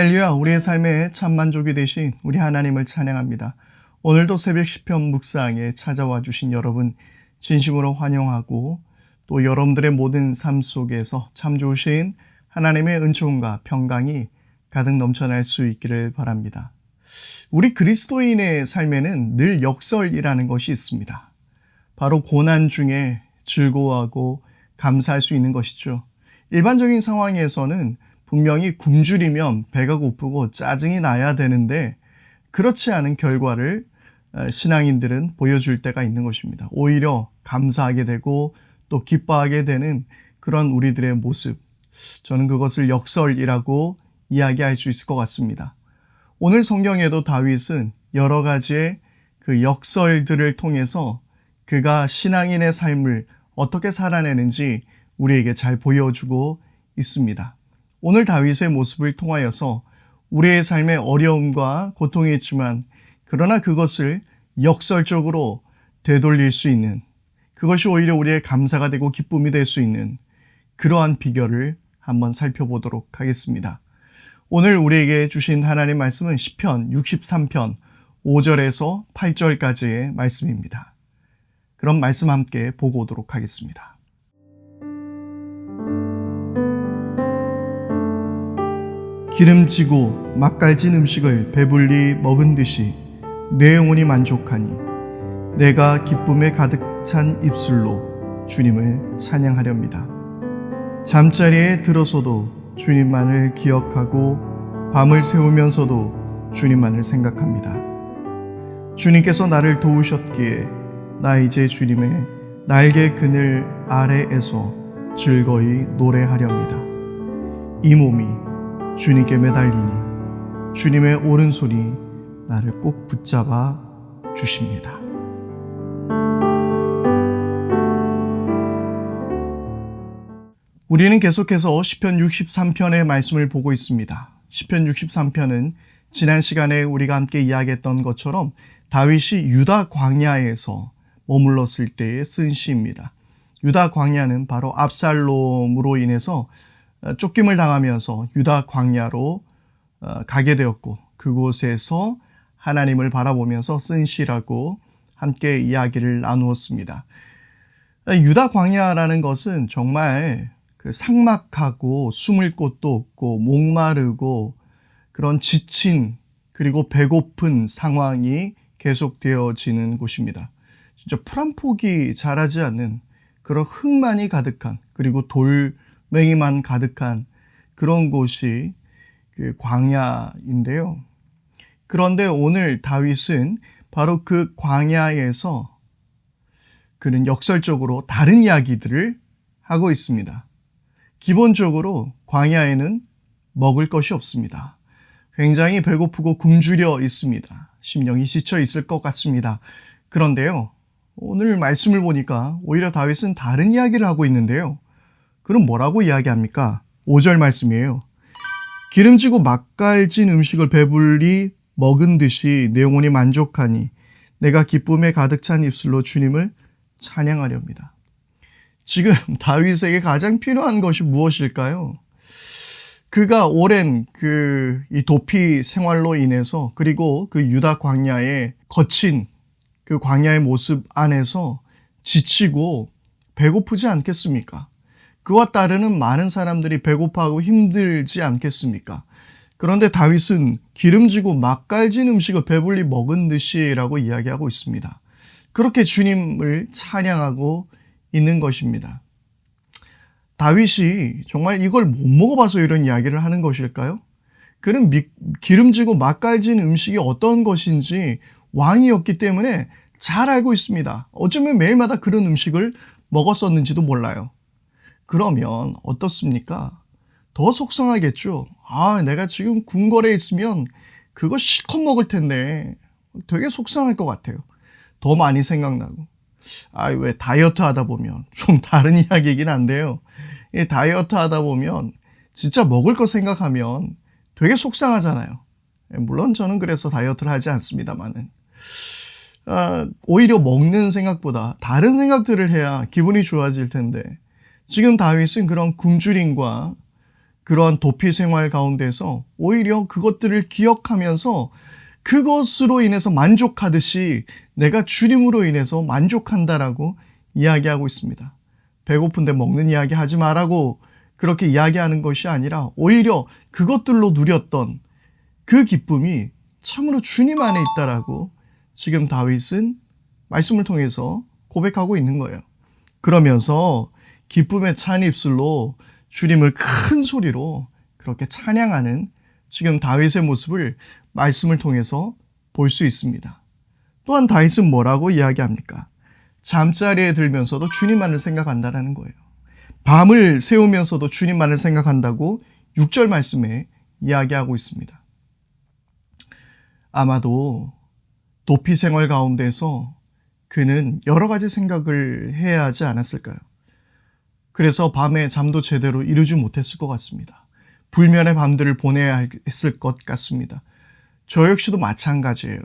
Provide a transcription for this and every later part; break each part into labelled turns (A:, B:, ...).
A: 할렐루야, 우리의 삶에 참 만족이 되신 우리 하나님을 찬양합니다. 오늘도 새벽 시편 묵상에 찾아와 주신 여러분 진심으로 환영하고 또 여러분들의 모든 삶 속에서 참 좋으신 하나님의 은총과 평강이 가득 넘쳐날 수 있기를 바랍니다. 우리 그리스도인의 삶에는 늘 역설이라는 것이 있습니다. 바로 고난 중에 즐거워하고 감사할 수 있는 것이죠. 일반적인 상황에서는 분명히 굶주리면 배가 고프고 짜증이 나야 되는데 그렇지 않은 결과를 신앙인들은 보여줄 때가 있는 것입니다. 오히려 감사하게 되고 또 기뻐하게 되는 그런 우리들의 모습, 저는 그것을 역설이라고 이야기할 수 있을 것 같습니다. 오늘 성경에도 다윗은 여러 가지의 그 역설들을 통해서 그가 신앙인의 삶을 어떻게 살아내는지 우리에게 잘 보여주고 있습니다. 오늘 다윗의 모습을 통하여서 우리의 삶에 어려움과 고통이 있지만 그러나 그것을 역설적으로 되돌릴 수 있는, 그것이 오히려 우리의 감사가 되고 기쁨이 될 수 있는 그러한 비결을 한번 살펴보도록 하겠습니다. 오늘 우리에게 주신 하나님 말씀은 시편 63편 5절에서 8절까지의 말씀입니다. 그럼 말씀 함께 보고 오도록 하겠습니다. 기름지고 맛깔진 음식을 배불리 먹은 듯이 내 영혼이 만족하니 내가 기쁨에 가득 찬 입술로 주님을 찬양하렵니다. 잠자리에 들어서도 주님만을 기억하고 밤을 새우면서도 주님만을 생각합니다. 주님께서 나를 도우셨기에 나 이제 주님의 날개 그늘 아래에서 즐거이 노래하렵니다. 이 몸이 주님께 매달리니 주님의 오른손이 나를 꼭 붙잡아 주십니다. 우리는 계속해서 시편 63편의 말씀을 보고 있습니다. 시편 63편은 지난 시간에 우리가 함께 이야기했던 것처럼 다윗이 유다 광야에서 머물렀을 때에 쓴 시입니다. 유다 광야는 바로 압살롬으로 인해서 쫓김을 당하면서 유다 광야로 가게 되었고 그곳에서 하나님을 바라보면서 쓴 시라고 함께 이야기를 나누었습니다. 유다 광야라는 것은 정말 그 삭막하고 숨을 곳도 없고 목마르고 그런 지친 그리고 배고픈 상황이 계속되어지는 곳입니다. 진짜 풀 한 폭이 자라지 않는 그런 흙만이 가득한 그리고 돌멩이만 가득한 그런 곳이 그 광야인데요. 그런데 오늘 다윗은 바로 그 광야에서 그는 역설적으로 다른 이야기들을 하고 있습니다. 기본적으로 광야에는 먹을 것이 없습니다. 굉장히 배고프고 굶주려 있습니다. 심령이 지쳐 있을 것 같습니다. 그런데요, 오늘 말씀을 보니까 오히려 다윗은 다른 이야기를 하고 있는데요. 그럼 뭐라고 이야기합니까? 5절 말씀이에요. 기름지고 맛깔진 음식을 배불리 먹은 듯이 내 영혼이 만족하니 내가 기쁨에 가득 찬 입술로 주님을 찬양하렵니다. 지금 다윗에게 가장 필요한 것이 무엇일까요? 그가 오랜 이 도피 생활로 인해서 그리고 그 유다 광야의 거친 그 광야의 모습 안에서 지치고 배고프지 않겠습니까? 그와 따르는 많은 사람들이 배고파하고 힘들지 않겠습니까? 그런데 다윗은 기름지고 맛깔진 음식을 배불리 먹은 듯이라고 이야기하고 있습니다. 그렇게 주님을 찬양하고 있는 것입니다. 다윗이 정말 이걸 못 먹어봐서 이런 이야기를 하는 것일까요? 그는 기름지고 맛깔진 음식이 어떤 것인지 왕이었기 때문에 잘 알고 있습니다. 어쩌면 매일마다 그런 음식을 먹었었는지도 몰라요. 그러면 어떻습니까? 더 속상하겠죠. 내가 지금 궁궐에 있으면 그거 실컷 먹을 텐데 되게 속상할 것 같아요. 더 많이 생각나고. 왜 다이어트 하다 보면 좀 다른 이야기이긴 한데요. 다이어트 하다 보면 진짜 먹을 거 생각하면 되게 속상하잖아요. 물론 저는 그래서 다이어트를 하지 않습니다만은. 오히려 먹는 생각보다 다른 생각들을 해야 기분이 좋아질 텐데 지금 다윗은 그런 굶주림과 그러한 도피 생활 가운데서 오히려 그것들을 기억하면서 그것으로 인해서 만족하듯이 내가 주님으로 인해서 만족한다라고 이야기하고 있습니다. 배고픈데 먹는 이야기 하지 말라고 그렇게 이야기하는 것이 아니라 오히려 그것들로 누렸던 그 기쁨이 참으로 주님 안에 있다라고 지금 다윗은 말씀을 통해서 고백하고 있는 거예요. 그러면서 기쁨에 찬 입술로 주님을 큰 소리로 그렇게 찬양하는 지금 다윗의 모습을 말씀을 통해서 볼 수 있습니다. 또한 다윗은 뭐라고 이야기합니까? 잠자리에 들면서도 주님만을 생각한다라는 거예요. 밤을 새우면서도 주님만을 생각한다고 6절 말씀에 이야기하고 있습니다. 아마도 도피 생활 가운데서 그는 여러 가지 생각을 해야 하지 않았을까요? 그래서 밤에 잠도 제대로 이루지 못했을 것 같습니다. 불면의 밤들을 보내야 했을 것 같습니다. 저 역시도 마찬가지예요.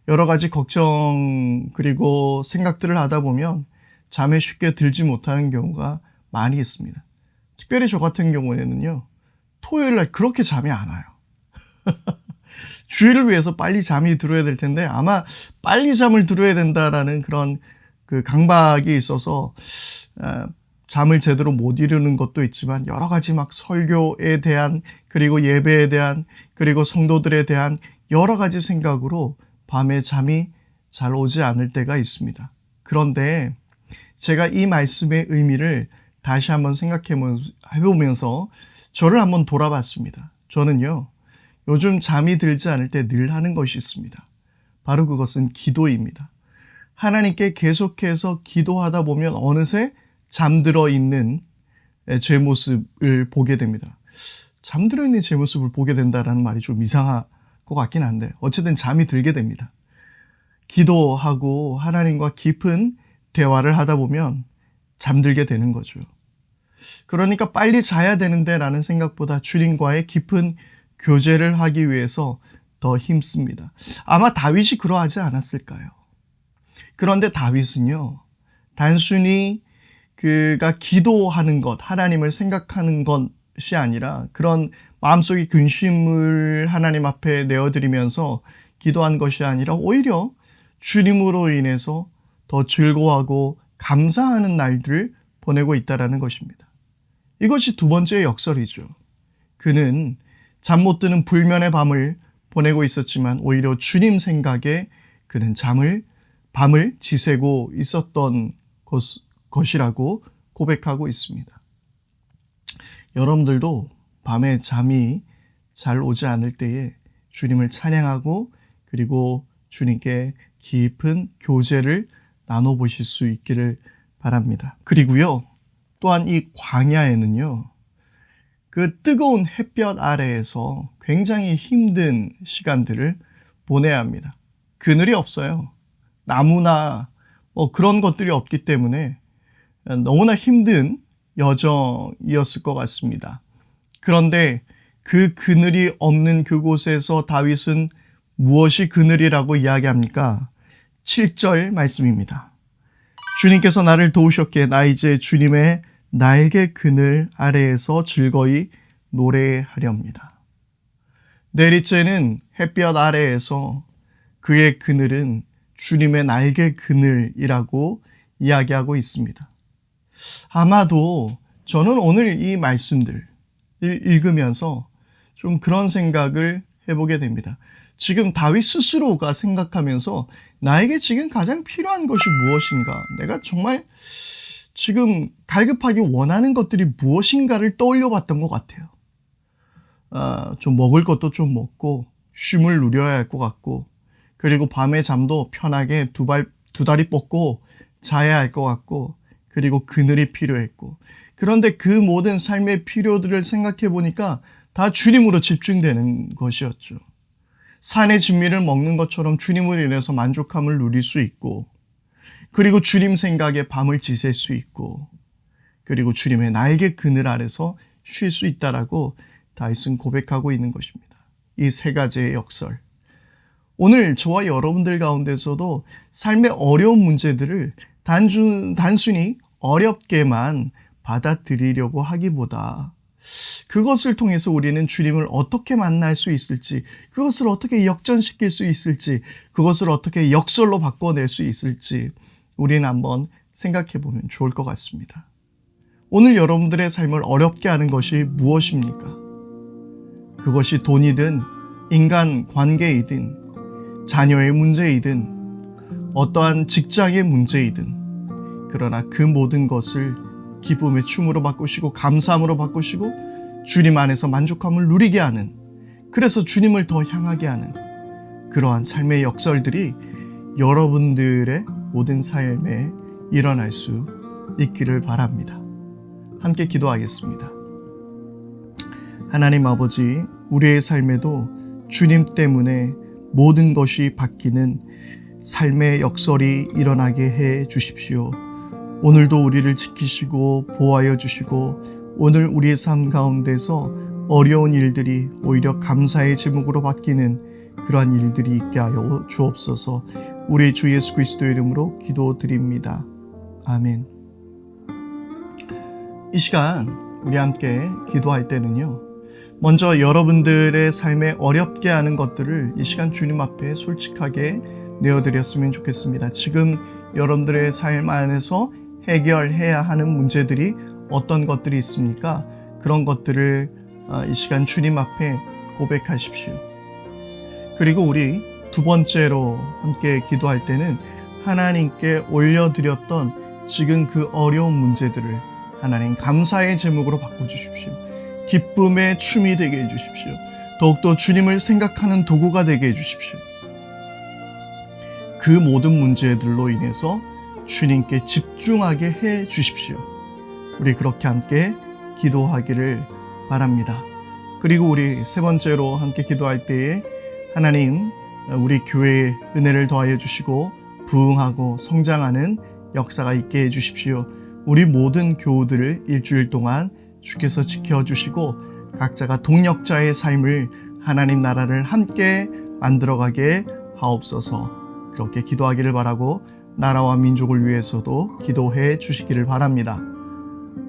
A: 여러 가지 걱정 그리고 생각들을 하다 보면 잠에 쉽게 들지 못하는 경우가 많이 있습니다. 특별히 저 같은 경우에는요. 토요일 날 그렇게 잠이 안 와요. 주일을 위해서 빨리 잠이 들어야 될 텐데 아마 빨리 잠을 들어야 된다라는 그런 그 강박이 있어서 잠을 제대로 못 이루는 것도 있지만 여러 가지 막 설교에 대한 그리고 예배에 대한 그리고 성도들에 대한 여러 가지 생각으로 밤에 잠이 잘 오지 않을 때가 있습니다. 그런데 제가 이 말씀의 의미를 다시 한번 생각해보면서 저를 한번 돌아봤습니다. 저는요, 요즘 잠이 들지 않을 때 늘 하는 것이 있습니다. 바로 그것은 기도입니다. 하나님께 계속해서 기도하다 보면 어느새 잠들어 있는 제 모습을 보게 됩니다. 잠들어 있는 제 모습을 보게 된다라는 말이 좀 이상할 것 같긴 한데 어쨌든 잠이 들게 됩니다. 기도하고 하나님과 깊은 대화를 하다 보면 잠들게 되는 거죠. 그러니까 빨리 자야 되는데 라는 생각보다 주님과의 깊은 교제를 하기 위해서 더 힘씁니다. 아마 다윗이 그러하지 않았을까요? 그런데 다윗은요, 단순히 그가 기도하는 것, 하나님을 생각하는 것이 아니라 그런 마음속의 근심을 하나님 앞에 내어드리면서 기도한 것이 아니라 오히려 주님으로 인해서 더 즐거워하고 감사하는 날들을 보내고 있다는 것입니다. 이것이 두 번째 역설이죠. 그는 잠 못 드는 불면의 밤을 보내고 있었지만 오히려 주님 생각에 그는 밤을 지새고 있었던 것이라고 고백하고 있습니다. 여러분들도 밤에 잠이 잘 오지 않을 때에 주님을 찬양하고 그리고 주님께 깊은 교제를 나눠보실 수 있기를 바랍니다. 그리고요, 또한 이 광야에는요, 그 뜨거운 햇볕 아래에서 굉장히 힘든 시간들을 보내야 합니다. 그늘이 없어요. 나무나 그런 것들이 없기 때문에 너무나 힘든 여정이었을 것 같습니다. 그런데 그 그늘이 없는 그곳에서 다윗은 무엇이 그늘이라고 이야기합니까? 7절 말씀입니다. 주님께서 나를 도우셨기에 나 이제 주님의 날개 그늘 아래에서 즐거이 노래하렵니다. 내리째는 햇볕 아래에서 그의 그늘은 주님의 날개 그늘이라고 이야기하고 있습니다. 아마도 저는 오늘 이 말씀들을 읽으면서 좀 그런 생각을 해보게 됩니다. 지금 다윗 스스로가 생각하면서 나에게 지금 가장 필요한 것이 무엇인가? 내가 정말 지금 갈급하게 원하는 것들이 무엇인가를 떠올려 봤던 것 같아요. 좀 먹을 것도 좀 먹고 쉼을 누려야 할 것 같고 그리고 밤에 잠도 편하게 두 다리 뻗고 자야 할 것 같고 그리고 그늘이 필요했고 그런데 그 모든 삶의 필요들을 생각해 보니까 다 주님으로 집중되는 것이었죠. 산의 진미를 먹는 것처럼 주님으로 인해서 만족함을 누릴 수 있고 그리고 주님 생각에 밤을 지샐 수 있고 그리고 주님의 날개 그늘 아래서 쉴 수 있다라고 다윗은 고백하고 있는 것입니다. 이 세 가지의 역설. 오늘 저와 여러분들 가운데서도 삶의 어려운 문제들을 단순히 어렵게만 받아들이려고 하기보다 그것을 통해서 우리는 주님을 어떻게 만날 수 있을지, 그것을 어떻게 역전시킬 수 있을지, 그것을 어떻게 역설로 바꿔낼 수 있을지 우리는 한번 생각해 보면 좋을 것 같습니다. 오늘 여러분들의 삶을 어렵게 하는 것이 무엇입니까? 그것이 돈이든 인간 관계이든 자녀의 문제이든 어떠한 직장의 문제이든, 그러나 그 모든 것을 기쁨의 춤으로 바꾸시고 감사함으로 바꾸시고 주님 안에서 만족함을 누리게 하는, 그래서 주님을 더 향하게 하는 그러한 삶의 역설들이 여러분들의 모든 삶에 일어날 수 있기를 바랍니다. 함께 기도하겠습니다. 하나님 아버지, 우리의 삶에도 주님 때문에 모든 것이 바뀌는 삶의 역설이 일어나게 해 주십시오. 오늘도 우리를 지키시고 보호하여 주시고 오늘 우리의 삶 가운데서 어려운 일들이 오히려 감사의 제목으로 바뀌는 그러한 일들이 있게 하여 주옵소서. 우리 주 예수 그리스도의 이름으로 기도드립니다. 아멘. 이 시간 우리 함께 기도할 때는요, 먼저 여러분들의 삶에 어렵게 하는 것들을 이 시간 주님 앞에 솔직하게 내어드렸으면 좋겠습니다. 지금 여러분들의 삶 안에서 해결해야 하는 문제들이 어떤 것들이 있습니까? 그런 것들을 이 시간 주님 앞에 고백하십시오. 그리고 우리 두 번째로 함께 기도할 때는 하나님께 올려드렸던 지금 그 어려운 문제들을 하나님 감사의 제목으로 바꿔주십시오. 기쁨의 춤이 되게 해주십시오. 더욱더 주님을 생각하는 도구가 되게 해주십시오. 그 모든 문제들로 인해서 주님께 집중하게 해 주십시오. 우리 그렇게 함께 기도하기를 바랍니다. 그리고 우리 세 번째로 함께 기도할 때에 하나님, 우리 교회에 은혜를 더하여 주시고 부흥하고 성장하는 역사가 있게 해 주십시오. 우리 모든 교우들을 일주일 동안 주께서 지켜주시고 각자가 동력자의 삶을 하나님 나라를 함께 만들어가게 하옵소서. 그렇게 기도하기를 바라고 나라와 민족을 위해서도 기도해 주시기를 바랍니다.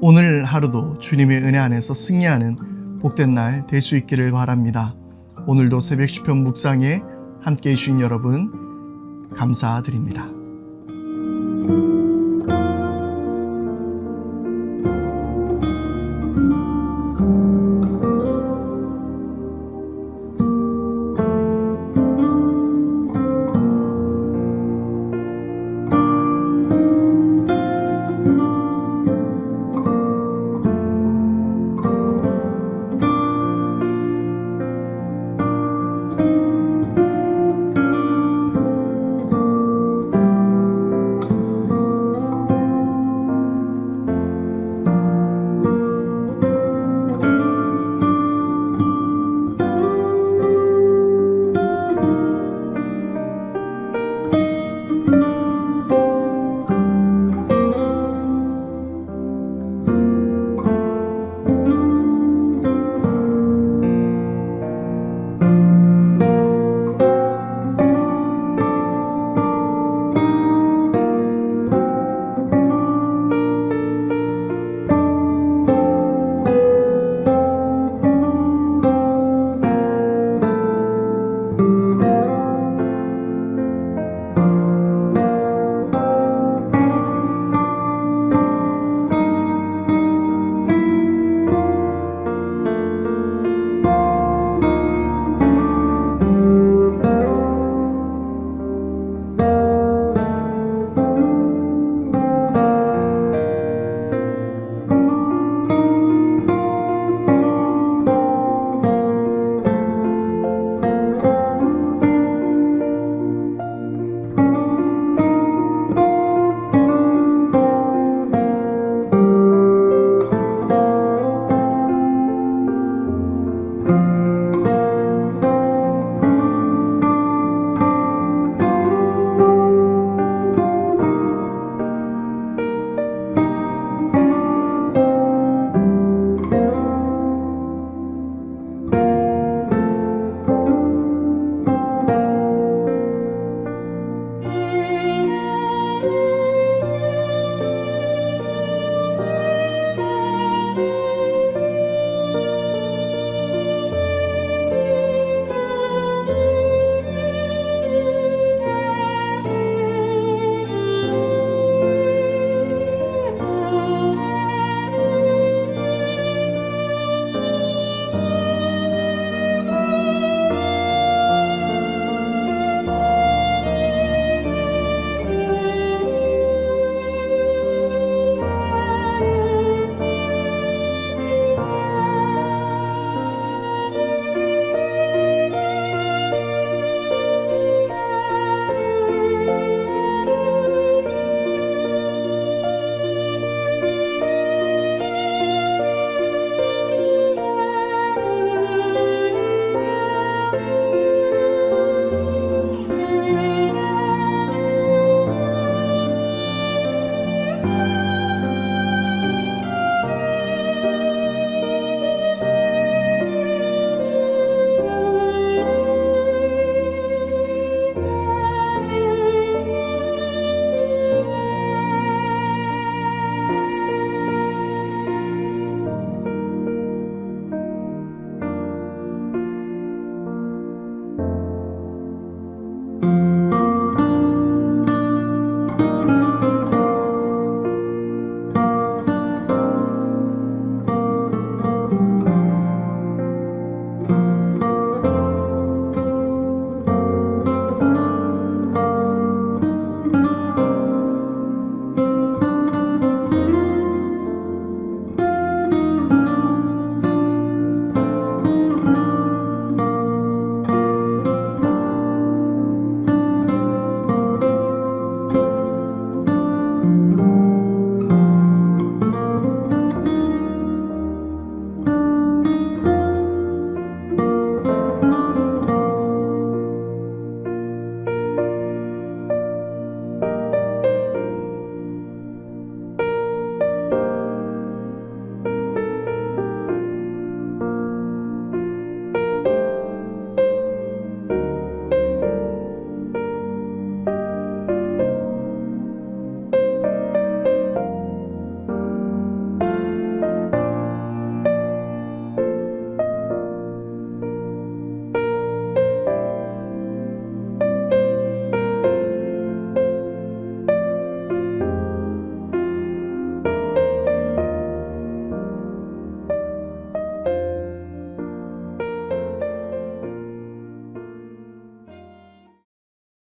A: 오늘 하루도 주님의 은혜 안에서 승리하는 복된 날 될 수 있기를 바랍니다. 오늘도 새벽 시편 묵상에 함께해 주신 여러분 감사드립니다.